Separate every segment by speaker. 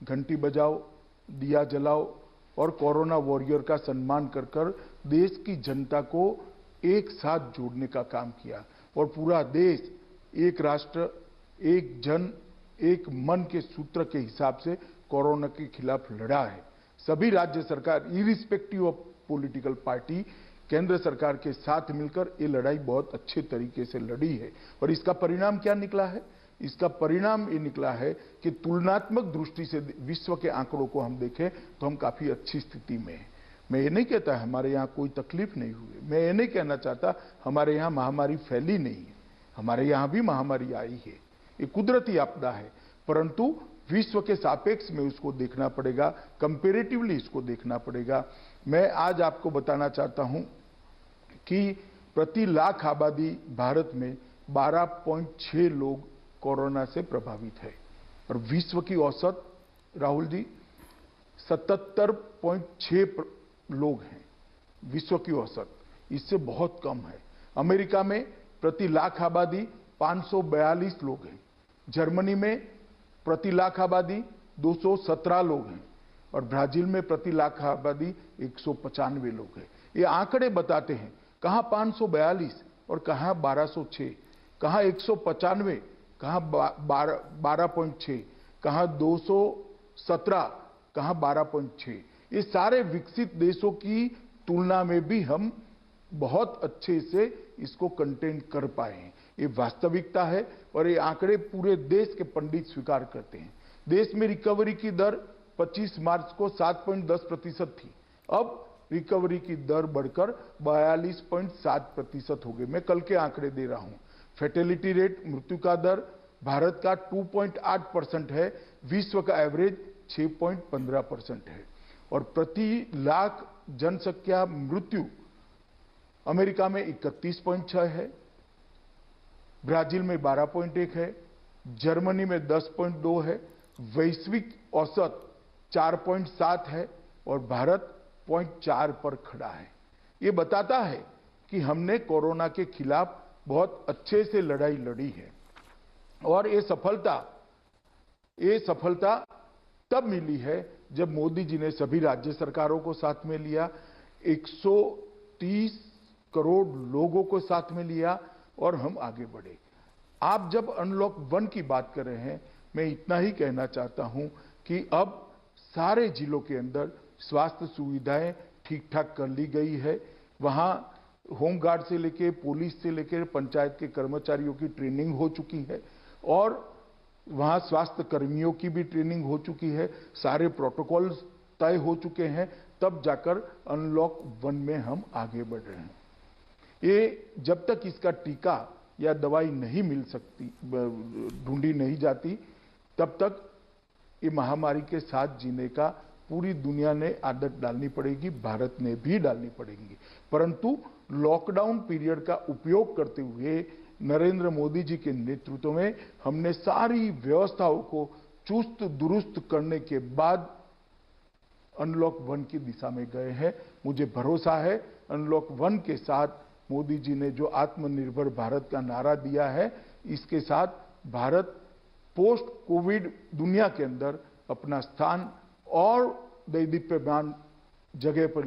Speaker 1: घंटी बजाओ, दिया जलाओ और कोरोना वॉरियर का सम्मान कर कर देश की जनता को एक साथ जोड़ने का काम किया। और पूरा देश एक राष्ट्र, एक जन, एक मन के सूत्र के हिसाब से कोरोना के खिलाफ लड़ा है। सभी राज्य सरकार इरिस्पेक्टिव ऑफ पॉलिटिकल पार्टी केंद्र सरकार के साथ मिलकर ये लड़ाई बहुत अच्छे तरीके से लड़ी है। और इसका परिणाम क्या निकला है? इसका परिणाम ये निकला है कि तुलनात्मक दृष्टि से विश्व के आंकड़ों को हम देखें तो हम काफी अच्छी स्थिति में हैं। मैं ये नहीं कहता हमारे यहाँ कोई तकलीफ नहीं हुई, मैं ये नहीं कहना चाहता हमारे यहाँ महामारी फैली नहीं है, हमारे यहाँ भी महामारी आई है, ये कुदरती आपदा है, परंतु विश्व के सापेक्ष में उसको देखना पड़ेगा, कंपेरेटिवली इसको देखना पड़ेगा। मैं आज आपको बताना चाहता हूं कि प्रति लाख आबादी भारत में 12.6 लोग कोरोना से प्रभावित है और विश्व की औसत राहुल जी 77.6 लोग हैं विश्व की औसत, इससे बहुत कम है। अमेरिका में प्रति लाख आबादी 542 लोग हैं, जर्मनी में प्रति लाख आबादी 217 लोग हैं और ब्राजील में प्रति लाख आबादी 195 लोग हैं। ये आंकड़े बताते हैं कहां 542 और कहां 1206, कहां 195, कहां 12.6, कहां 217, कहां 12.6। ये सारे विकसित देशों की तुलना में भी हम बहुत अच्छे से इसको कंटेन कर पाए हैं। ये वास्तविकता है और ये आंकड़े पूरे देश के पंडित स्वीकार करते हैं। देश में रिकवरी की दर 25 मार्च को 7.10% थी, अब रिकवरी की दर बढ़कर 42.7% हो गई। मैं कल के आंकड़े दे रहा हूं। फैटेलिटी रेट, मृत्यु का दर भारत का 2.8% है, विश्व का एवरेज 6.15% है। और प्रति लाख जनसंख्या मृत्यु अमेरिका में 31.6 है, ब्राजील में 12.1 है, जर्मनी में 10.2 है, वैश्विक औसत 4.7 है और भारत 0.4 पर खड़ा है। ये बताता है कि हमने कोरोना के खिलाफ बहुत अच्छे से लड़ाई लड़ी है। और ये सफलता तब मिली है जब मोदी जी ने सभी राज्य सरकारों को साथ में लिया, 130 करोड़ लोगों को साथ में लिया और हम आगे बढ़े। आप जब अनलॉक 1 की बात कर रहे हैं, मैं इतना ही कहना चाहता हूं कि अब सारे जिलों के अंदर स्वास्थ्य सुविधाएं ठीक ठाक कर ली गई है। वहां होमगार्ड से लेकर पुलिस से लेकर पंचायत के कर्मचारियों की ट्रेनिंग हो चुकी है और वहां स्वास्थ्य कर्मियों की भी ट्रेनिंग हो चुकी है, सारे प्रोटोकॉल्स तय हो चुके हैं, तब जाकर अनलॉक 1 में हम आगे बढ़ रहे हैं। ये जब तक इसका टीका या दवाई नहीं मिल सकती, ढूंढी नहीं जाती, तब तक ये महामारी के साथ जीने का पूरी दुनिया ने आदत डालनी पड़ेगी, भारत ने भी डालनी पड़ेगी। परंतु लॉकडाउन पीरियड का उपयोग करते हुए नरेंद्र मोदी जी के नेतृत्व में हमने सारी व्यवस्थाओं को चुस्त दुरुस्त करने के बाद अनलॉक 1 की दिशा में गए हैं। मुझे भरोसा है अनलॉक 1 के साथ मोदी जी ने जो आत्मनिर्भर भारत का नारा दिया है, इसके साथ भारत पोस्ट कोविड दुनिया के अंदर अपना स्थान और दैदीप्यमान जगह पर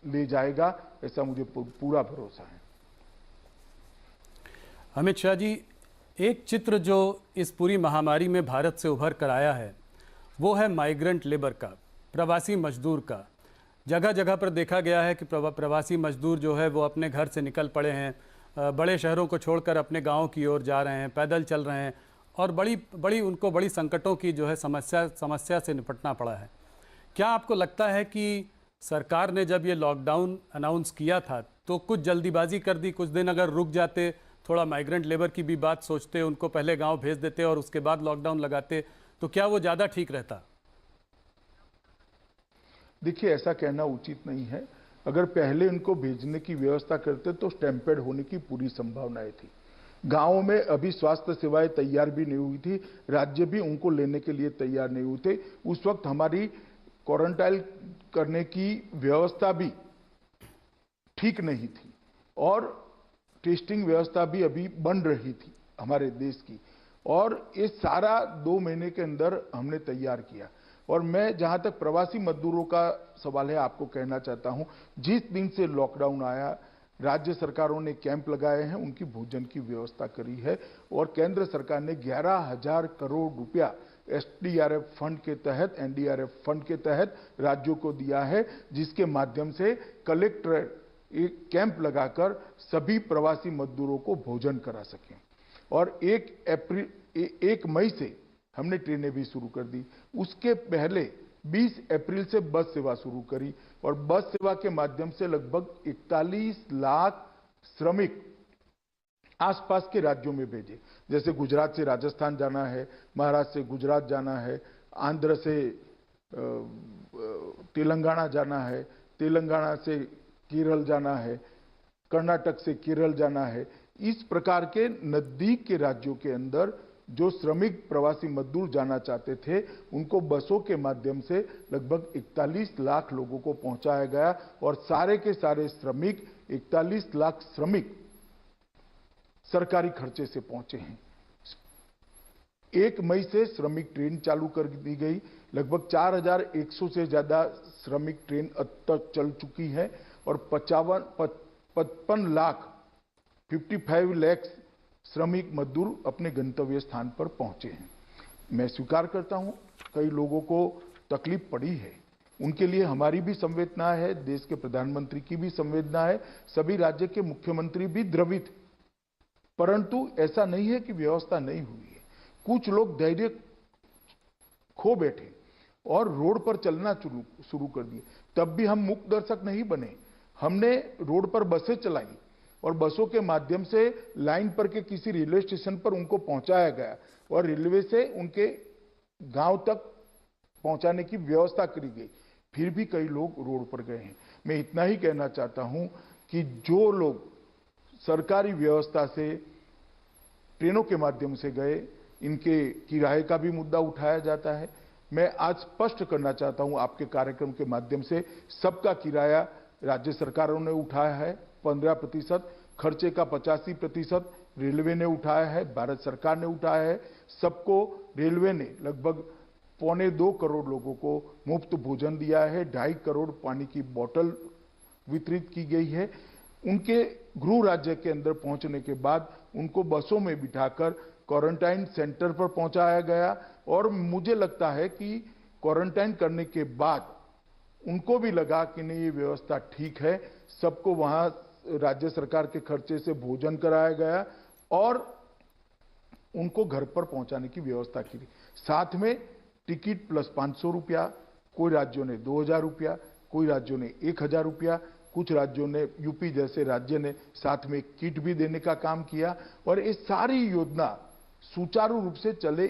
Speaker 1: ले जाएगा, ऐसा मुझे पूरा भरोसा है।
Speaker 2: अमित शाह जी, एक चित्र जो इस पूरी महामारी में भारत से उभर कर आया है वो है माइग्रेंट लेबर का, प्रवासी मजदूर का। जगह जगह पर देखा गया है कि प्रवासी मजदूर जो है वो अपने घर से निकल पड़े हैं, बड़े शहरों को छोड़कर अपने गाँव की ओर जा रहे हैं, पैदल चल रहे हैं और उनको बड़ी संकटों की जो है समस्या से निपटना पड़ा है। क्या आपको लगता है कि सरकार ने जब ये लॉकडाउन अनाउंस किया था तो कुछ जल्दीबाजी कर दी? कुछ दिन अगर रुक जाते, थोड़ा माइग्रेंट लेबर की भी बात सोचते, उनको पहले गांव भेज देते और उसके बाद लॉकडाउन लगाते, तो क्या वो ज़्यादा ठीक रहता?
Speaker 1: देखिए, ऐसा कहना उचित नहीं है। अगर पहले उनको भेजने की व्यवस्था करते तो स्टैम्पेड होने की पूरी संभावनाएं थी। गांवों में अभी स्वास्थ्य सेवाएं तैयार भी नहीं हुई थी, राज्य भी उनको लेने के लिए तैयार नहीं हुए थे। उस वक्त हमारी क्वारंटाइन करने की व्यवस्था भी ठीक नहीं थी और टेस्टिंग व्यवस्था भी अभी बन रही थी हमारे देश की, और ये सारा 2 महीने के अंदर हमने तैयार किया। और मैं जहां तक प्रवासी मजदूरों का सवाल है आपको कहना चाहता हूं, जिस दिन से लॉकडाउन आया राज्य सरकारों ने कैंप लगाए हैं, उनकी भोजन की व्यवस्था करी है और केंद्र सरकार ने 11,000 करोड़ रुपया एसडीआरएफ फंड के तहत, एनडीआरएफ फंड के तहत राज्यों को दिया है, जिसके माध्यम से कलेक्टर एक कैंप लगाकर सभी प्रवासी मजदूरों को भोजन करा सकें। और 1 मई से हमने ट्रेनें भी शुरू कर दी। उसके पहले 20 अप्रैल से बस सेवा शुरू करी और बस सेवा के माध्यम से लगभग 41 लाख श्रमिक आसपास के राज्यों में भेजे। जैसे गुजरात से राजस्थान जाना है, महाराष्ट्र से गुजरात जाना है, आंध्र से तेलंगाना जाना है, तेलंगाना से केरल जाना है, कर्नाटक से केरल जाना है। इस प्रकार के नजदीक के राज्यों के अंदर जो श्रमिक प्रवासी मजदूर जाना चाहते थे, उनको बसों के माध्यम से लगभग 41 लाख लोगों को पहुंचाया गया और सारे के सारे श्रमिक 41 लाख श्रमिक सरकारी खर्चे से पहुंचे हैं। 1 मई से श्रमिक ट्रेन चालू कर दी गई। लगभग 4,100 से ज्यादा श्रमिक ट्रेन अब तक चल चुकी है और 55 लाख 55 लाख श्रमिक मजदूर अपने गंतव्य स्थान पर पहुंचे हैं। मैं स्वीकार करता हूं कई लोगों को तकलीफ पड़ी है, उनके लिए हमारी भी संवेदना है, देश के प्रधानमंत्री की भी संवेदना है, सभी राज्य के मुख्यमंत्री भी द्रवित, परंतु ऐसा नहीं है कि व्यवस्था नहीं हुई है। कुछ लोग धैर्य खो बैठे और रोड पर चलना शुरू कर दिए। तब भी हम मूक दर्शक नहीं बने, हमने रोड पर बसें चलाई और बसों के माध्यम से लाइन पर के किसी रेलवे स्टेशन पर उनको पहुंचाया गया और रेलवे से उनके गांव तक पहुंचाने की व्यवस्था करी गई। फिर भी कई लोग रोड पर गए हैं। मैं इतना ही कहना चाहता हूं कि जो लोग सरकारी व्यवस्था से ट्रेनों के माध्यम से गए, इनके किराए का भी मुद्दा उठाया जाता है। मैं आज स्पष्ट करना चाहता हूं आपके कार्यक्रम के माध्यम से, सबका किराया राज्य सरकारों ने उठाया है 15%, खर्चे का 85% रेलवे ने उठाया है, भारत सरकार ने उठाया है। सबको रेलवे ने लगभग 1.25 करोड़ लोगों को मुफ्त भोजन दिया है, 2.5 करोड़ पानी की बोतल वितरित की गई है। उनके गृह राज्य के अंदर पहुंचने के बाद उनको बसों में बिठाकर क्वारंटाइन सेंटर पर पहुंचाया गया और मुझे लगता है कि क्वारंटाइन करने के बाद उनको भी लगा कि नहीं, ये व्यवस्था ठीक है। सबको वहां राज्य सरकार के खर्चे से भोजन कराया गया और उनको घर पर पहुंचाने की व्यवस्था की। साथ में टिकट प्लस 500 रुपया, कोई राज्यों ने 2,000 रुपया, कोई राज्यों ने 1,000 रुपया, कुछ राज्यों ने, यूपी जैसे राज्य ने साथ में किट भी देने का काम किया और ये सारी योजना सुचारू रूप से चले।